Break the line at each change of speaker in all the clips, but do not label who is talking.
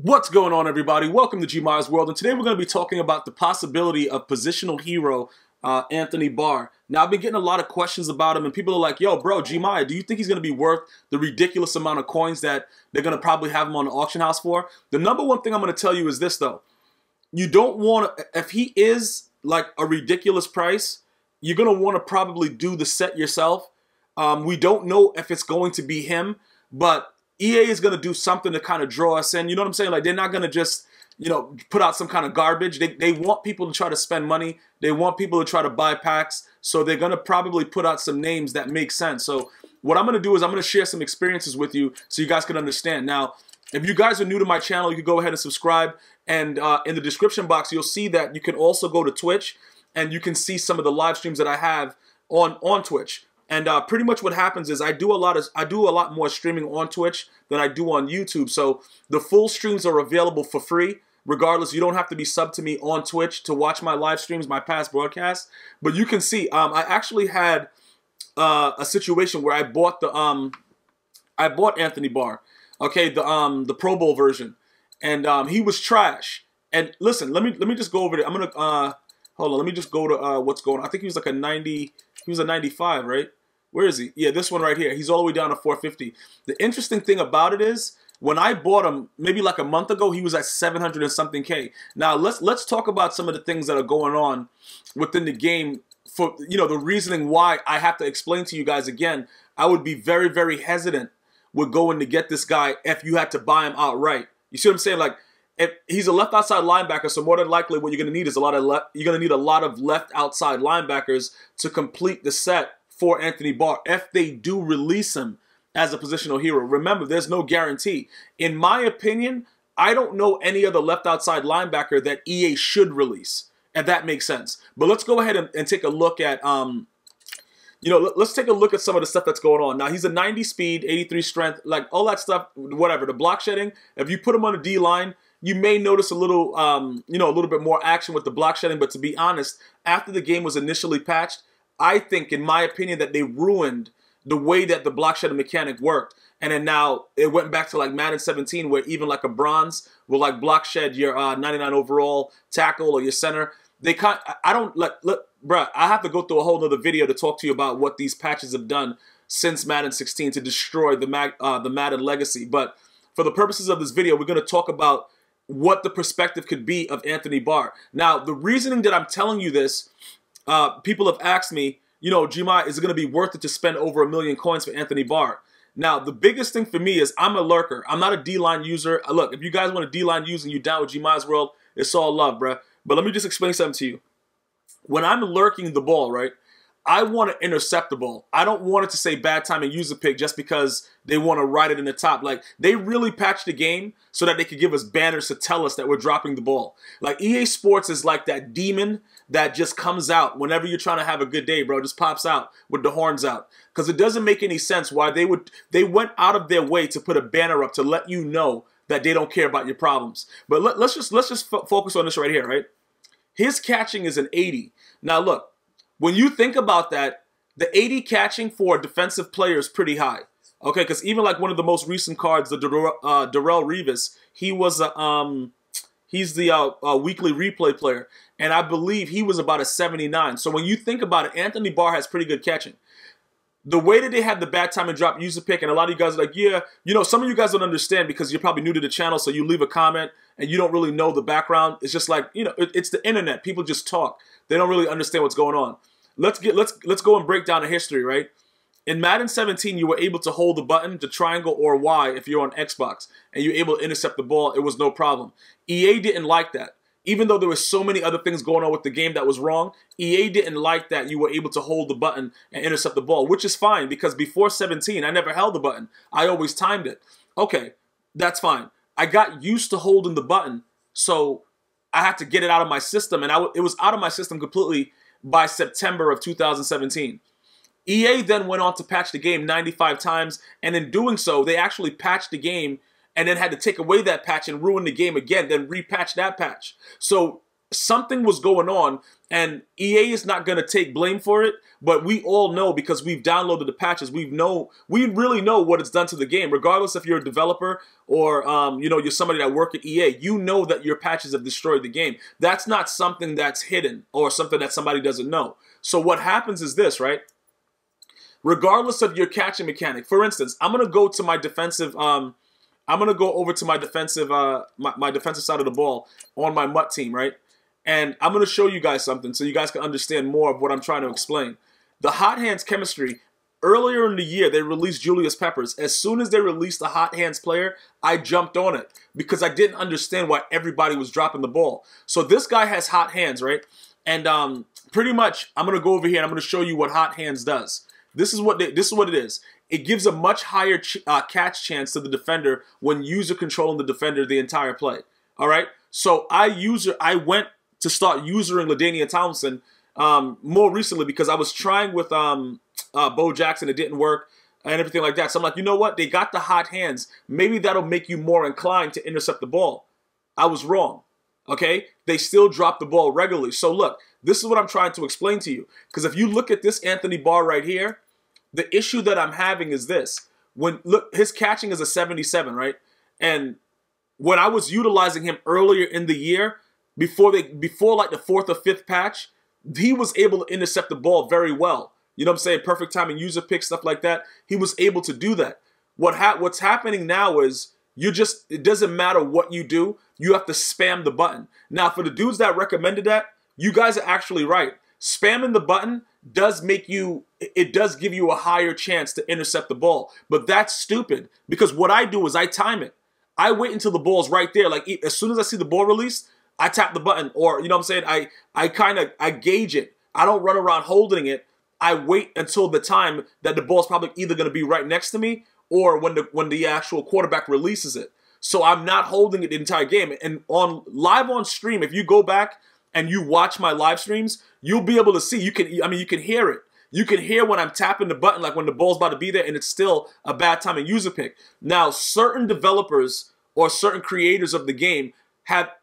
What's going on, everybody? Welcome to GmiasWorld, and today we're going to be talking about the possibility of positional hero Anthony Barr. Now, I've been getting a lot of questions about him, and people are like, yo, bro, Gmia, do you think he's going to be worth the ridiculous amount of coins that they're going to probably have him on the auction house for? The number one thing I'm going to tell you is this, though. You don't want to, if he is like a ridiculous price, you're going to want to probably do the set yourself. We don't know if it's going to be him, but EA is going to do something to kind of draw us in. You know what I'm saying? Like, they're not going to just, put out some kind of garbage. They want people to try to spend money. They want people to try to buy packs. So they're going to probably put out some names that make sense. So what I'm going to do is I'm going to share some experiences with you so you guys can understand. Now, if you guys are new to my channel, you can go ahead and subscribe. And in the description box, you'll see that you can also go to Twitch and you can see some of the live streams that I have on Twitch. And pretty much what happens is I do a lot more streaming on Twitch than I do on YouTube. So the full streams are available for free. Regardless, you don't have to be subbed to me on Twitch to watch my live streams, my past broadcasts. But you can see, I actually had a situation where I bought Anthony Barr, okay, the Pro Bowl version, and he was trash. And listen, let me just go over it. I'm gonna hold on. Let me just go to what's going on. I think he was like a 90. He was a 95, right? Where is he? Yeah, this one right here. He's all the way down to 450. The interesting thing about it is, when I bought him, maybe like a month ago, he was at 700 and something K. Now, let's talk about some of the things that are going on within the game for, the reasoning why I have to explain to you guys again. I would be very, very hesitant with going to get this guy if you had to buy him outright. You see what I'm saying? Like, if he's a left outside linebacker, so more than likely what you're going to need is a lot of left outside linebackers to complete the set for Anthony Barr if they do release him as a positional hero. Remember, there's no guarantee. In my opinion, I don't know any other left outside linebacker that EA should release, if that makes sense. But let's go ahead and take a look at, let's take a look at some of the stuff that's going on. Now, he's a 90 speed, 83 strength, like all that stuff, whatever. The block shedding, if you put him on a D-line, you may notice a little, a little bit more action with the block shedding. But to be honest, after the game was initially patched, I think, in my opinion, that they ruined the way that the block shedding mechanic worked. And then now it went back to like Madden 17, where even like a bronze will like block shed your 99 overall tackle or your center. They can't. I don't look, bruh. I have to go through a whole nother video to talk to you about what these patches have done since Madden 16 to destroy the Madden legacy. But for the purposes of this video, we're going to talk about what the perspective could be of Anthony Barr. Now, the reasoning that I'm telling you this, people have asked me, Gmi, is it going to be worth it to spend over 1 million coins for Anthony Barr? Now, the biggest thing for me is I'm a lurker. I'm not a D-line user. Look, if you guys want a D-line user and you're down with GmiasWorld, it's all love, bruh. But let me just explain something to you. When I'm lurking the ball, right, I want to intercept the ball. I don't want it to say bad time and user pick just because they want to write it in the top. Like, they really patched the game so that they could give us banners to tell us that we're dropping the ball. Like, EA Sports is like that demon that just comes out whenever you're trying to have a good day, bro. Just pops out with the horns out. Because it doesn't make any sense why they went out of their way to put a banner up to let you know that they don't care about your problems. But let's just focus on this right here, right? His catching is an 80. Now, look. When you think about that, the 80 catching for a defensive player is pretty high. Okay, because even like one of the most recent cards, the Darrell Revis, he was he's the weekly replay player, and I believe he was about a 79. So when you think about it, Anthony Barr has pretty good catching. The way that they had the bad time and drop user pick, and a lot of you guys are like, yeah, some of you guys don't understand because you're probably new to the channel, so you leave a comment and you don't really know the background. It's just like, it's the internet. People just talk. They don't really understand what's going on. Let's go and break down the history, right? In Madden 17, you were able to hold the button, the triangle, or Y if you're on Xbox, and you're able to intercept the ball. It was no problem. EA didn't like that. Even though there were so many other things going on with the game that was wrong, EA didn't like that you were able to hold the button and intercept the ball, which is fine because before 17, I never held the button. I always timed it. Okay, that's fine. I got used to holding the button, so I had to get it out of my system, and it was out of my system completely by September of 2017. EA then went on to patch the game 95 times, and in doing so, they actually patched the game and then had to take away that patch and ruin the game again, then repatch that patch. So
something was going on, and EA is not going to take blame for it, but we all know because we've downloaded the patches. We really know what it's done to the game, regardless if you're a developer or you know, you're somebody that work at EA. You know that your patches have destroyed the game. That's not something that's hidden or something that somebody doesn't know. So what happens is this, right? Regardless of your catching mechanic, for instance, I'm gonna go to my defensive. I'm gonna go over to my defensive, my defensive side of the ball on my MUT team, right? And I'm going to show you guys something so you guys can understand more of what I'm trying to explain. The hot hands chemistry, earlier in the year, they released Julius Peppers. As soon as they released the hot hands player, I jumped on it because I didn't understand why everybody was dropping the ball. So this guy has hot hands, right? And pretty much, I'm going to go over here and I'm going to show you what hot hands does. This is what it is. It gives a much higher catch chance to the defender when user controlling the defender the entire play. All right? So I went to start usering LaDainian Tomlinson more recently because I was trying with Bo Jackson. It didn't work and everything like that. So I'm like, you know what? They got the hot hands. Maybe that'll make you more inclined to intercept the ball. I was wrong. Okay? They still drop the ball regularly. So look, this is what I'm trying to explain to you. Because if you look at this Anthony Barr right here, the issue that I'm having is this. Look, his catching is a 77, right? And when I was utilizing him earlier in the year, before like the 4th or 5th patch, he was able to intercept the ball very well. You know what I'm saying? Perfect timing, user pick, stuff like that. He was able to do that. What's happening now is it doesn't matter what you do, you have to spam the button. Now, for the dudes that recommended that, you guys are actually right. Spamming the button does give you a higher chance to intercept the ball. But that's stupid because what I do is I time it. I wait until the ball's right there. Like as soon as I see the ball released, I tap the button, or you know what I'm saying? I gauge it. I don't run around holding it. I wait until the time that the ball's probably either going to be right next to me or when the actual quarterback releases it. So I'm not holding it the entire game. And live on stream, if you go back and you watch my live streams, you'll be able to see. You can hear it. You can hear when I'm tapping the button, like when the ball's about to be there, and it's still a bad timing user pick. Now, certain developers or certain creators of the game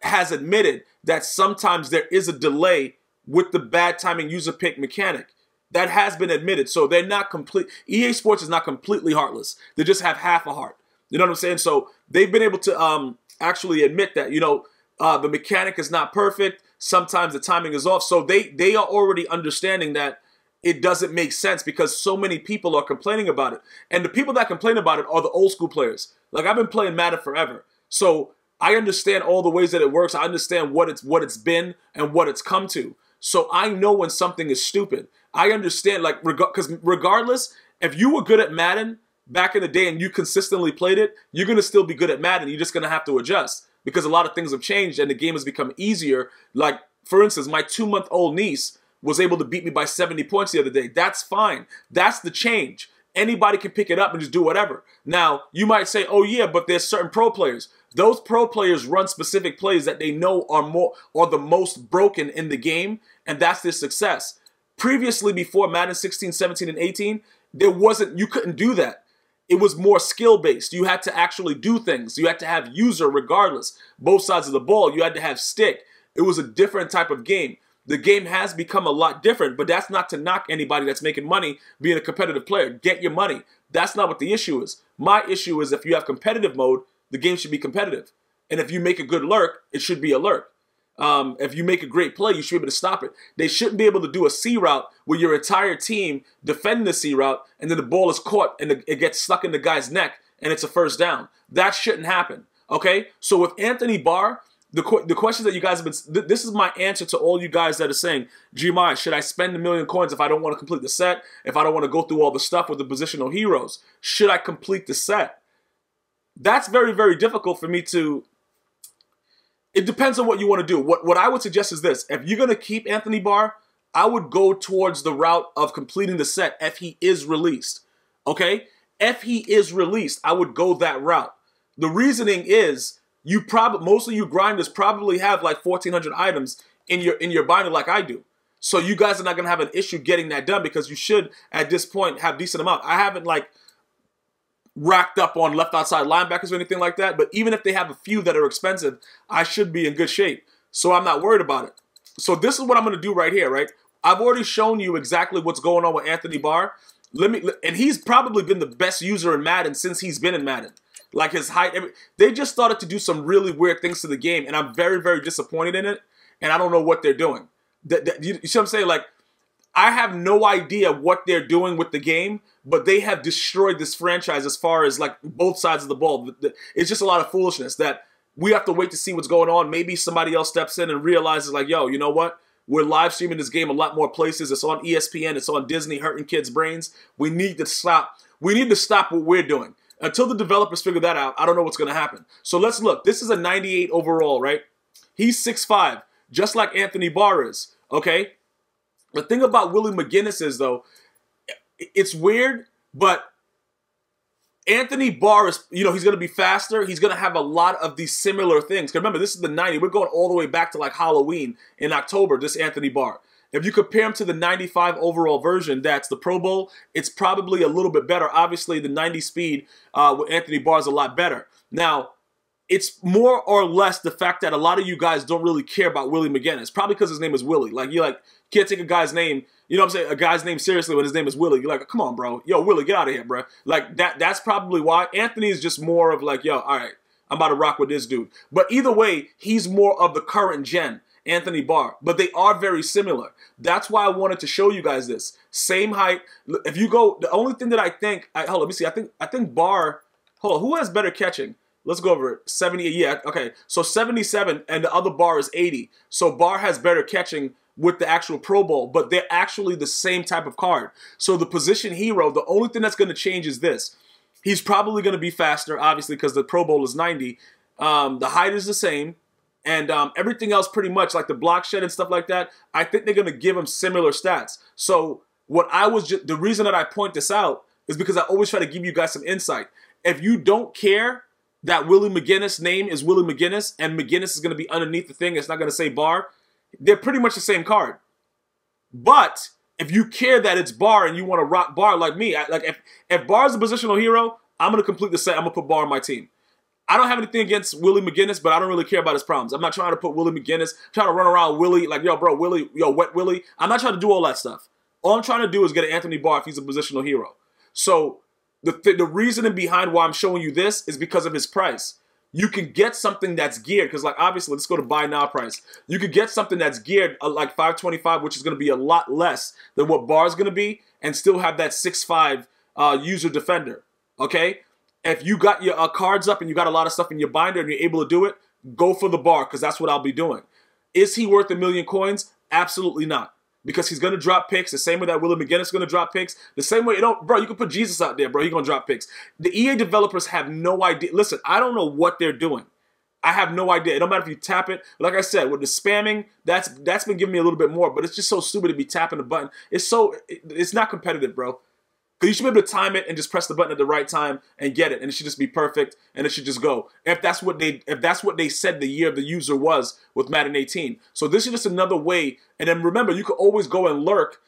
has admitted that sometimes there is a delay with the bad timing user pick mechanic. That has been admitted. So they're not complete. EA Sports is not completely heartless. They just have half a heart. You know what I'm saying? So they've been able to actually admit that, you know, the mechanic is not perfect. Sometimes the timing is off. So they are already understanding that it doesn't make sense because so many people are complaining about it. And the people that complain about it are the old school players. Like, I've been playing Madden forever. So I understand all the ways that it works. I understand what it's been and what it's come to. So I know when something is stupid. I understand, like, because regardless, if you were good at Madden back in the day and you consistently played it, you're going to still be good at Madden. You're just going to have to adjust because a lot of things have changed and the game has become easier. Like, for instance, my 2-month-old niece was able to beat me by 70 points the other day. That's fine. That's the change. Anybody can pick it up and just do whatever. Now, you might say, oh yeah, but there's certain pro players. Those pro players run specific plays that they know are the most broken in the game, and that's their success. Previously, before Madden 16, 17, and 18, you couldn't do that. It was more skill-based. You had to actually do things. You had to have user regardless. Both sides of the ball. You had to have stick. It was a different type of game. The game has become a lot different, but that's not to knock anybody that's making money being a competitive player. Get your money. That's not what the issue is. My issue is if you have competitive mode, the game should be competitive. And if you make a good lurk, it should be a lurk. If you make a great play, you should be able to stop it. They shouldn't be able to do a C route where your entire team defending the C route and then the ball is caught and it gets stuck in the guy's neck and it's a first down. That shouldn't happen. Okay? So with Anthony Barr, the questions that you guys have been, this is my answer to all you guys that are saying, Gmias, should I spend $1 million coins if I don't want to complete the set? If I don't want to go through all the stuff with the positional heroes? Should I complete the set? That's very, very difficult for me to... It depends on what you want to do. What I would suggest is this. If you're going to keep Anthony Barr, I would go towards the route of completing the set if he is released. Okay? If he is released, I would go that route. The reasoning is most of you grinders probably have like 1,400 items in your binder like I do. So you guys are not going to have an issue getting that done because you should, at this point, have decent amount. I haven't like racked up on left outside linebackers or anything like that, but even if they have a few that are expensive, I should be in good shape. So I'm not worried about it. So this is what I'm going to do right here, right? I've already shown you exactly what's going on with Anthony Barr. And he's probably been the best user in Madden since he's been in Madden. Like his height, they just started to do some really weird things to the game, and I'm very, very disappointed in it, and I don't know what they're doing. You see what I'm saying? Like, I have no idea what they're doing with the game, but they have destroyed this franchise as far as, like, both sides of the ball. It's just a lot of foolishness that we have to wait to see what's going on. Maybe somebody else steps in and realizes, like, yo, you know what? We're live streaming this game a lot more places. It's on ESPN. It's on Disney, hurting kids' brains. We need to stop. We need to stop what we're doing. Until the developers figure that out, I don't know what's going to happen. So let's look. This is a 98 overall, right? He's 6'5", just like Anthony Barr is, okay? The thing about Willie McGinnis is, though, it's weird, but Anthony Barr is, you know, he's going to be faster. He's going to have a lot of these similar things. Because remember, this is the 90. We're going all the way back to, like, Halloween in October, this Anthony Barr. If you compare him to the 95 overall version, that's the Pro Bowl, it's probably a little bit better. Obviously, the 90 speed with Anthony Barr is a lot better. Now, it's more or less the fact that a lot of you guys don't really care about Willie McGinnis. Probably because his name is Willie. Like, you can't take a guy's name, you know what I'm saying, a guy's name seriously when his name is Willie. You're like, come on, bro. Yo, Willie, get out of here, bro. Like, that's probably why. Anthony is just more of like, yo, all right, I'm about to rock with this dude. But either way, he's more of the current gen. Anthony Barr, but they are very similar. That's why I wanted to show you guys this. Same height. If you go, the only thing that I think, hold on, let me see. I think Barr, hold on, who has better catching? Let's go over it. 70, yeah, okay. So 77 and the other Barr is 80. So Barr has better catching with the actual Pro Bowl, but they're actually the same type of card. So the position hero, the only thing that's going to change is this. He's probably going to be faster, obviously, because the Pro Bowl is 90. The height is the same. And everything else pretty much, like the block shed and stuff like that, I think they're going to give him similar stats. So the reason that I point this out is because I always try to give you guys some insight. If you don't care that Willie McGinnis' name is Willie McGinnis and McGinnis is going to be underneath the thing, it's not going to say Barr, they're pretty much the same card. But if you care that it's Barr and you want to rock Barr like me, if Barr's a positional hero, I'm going to complete the set. I'm going to put Barr on my team. I don't have anything against Willie McGinnis, but I don't really care about his problems. I'm not trying to put Willie McGinnis, trying to run around Willie, like, yo, bro, Willie, yo, wet Willie. I'm not trying to do all that stuff. All I'm trying to do is get an Anthony Barr if he's a positional hero. So the reasoning behind why I'm showing you this is because of his price. You can get something that's geared, because, like, obviously, let's go to buy now price. You could get something that's geared like $525, which is going to be a lot less than what Barr's going to be, and still have that 6'5" user defender, okay? If you got your cards up and you got a lot of stuff in your binder and you're able to do it, go for the Barr, because that's what I'll be doing. Is he worth 1,000,000 coins? Absolutely not. Because he's going to drop picks the same way that Willie McGinnis is going to drop picks. The same way, bro, you can put Jesus out there, bro. He's going to drop picks. The EA developers have no idea. Listen, I don't know what they're doing. I have no idea. It don't matter if you tap it. Like I said, with the spamming, that's been giving me a little bit more, but it's just so stupid to be tapping the button. It's not competitive, bro. Because you should be able to time it and just press the button at the right time and get it, and it should just be perfect, and it should just go. If that's what they said the year of the user was with Madden 18. So this is just another way. And then remember, you could always go and lurk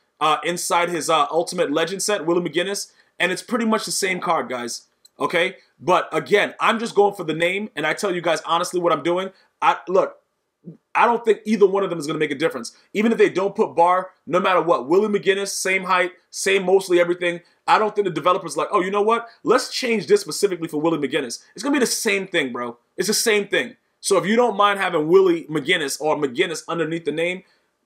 inside his Ultimate Legend set, Willie McGinnis, and it's pretty much the same card, guys. Okay? But again, I'm just going for the name, and I tell you guys honestly what I'm doing. Look, I don't think either one of them is going to make a difference. Even if they don't put Barr, no matter what, Willie McGinnis, same height, same mostly everything. I don't think the developer's like, oh, you know what? Let's change this specifically for Willie McGinnis. It's going to be the same thing, bro. It's the same thing. So if you don't mind having Willie McGinnis or McGinnis underneath the name,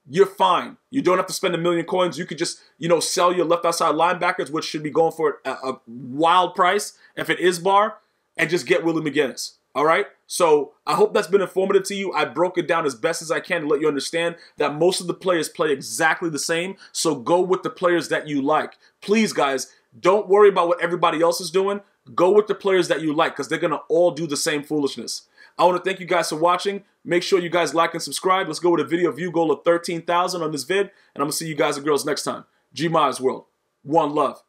you're fine. You don't have to spend 1,000,000 coins. You could just, sell your left outside linebackers, which should be going for a wild price if it is Barr, and just get Willie McGinnis. All right? So I hope that's been informative to you. I broke it down as best as I can to let you understand that most of the players play exactly the same. So go with the players that you like. Please, guys, don't worry about what everybody else is doing. Go with the players that you like, because they're going to all do the same foolishness. I want to thank you guys for watching. Make sure you guys like and subscribe. Let's go with a video view goal of 13,000 on this vid. And I'm going to see you guys and girls next time. GmiasWorld. One love.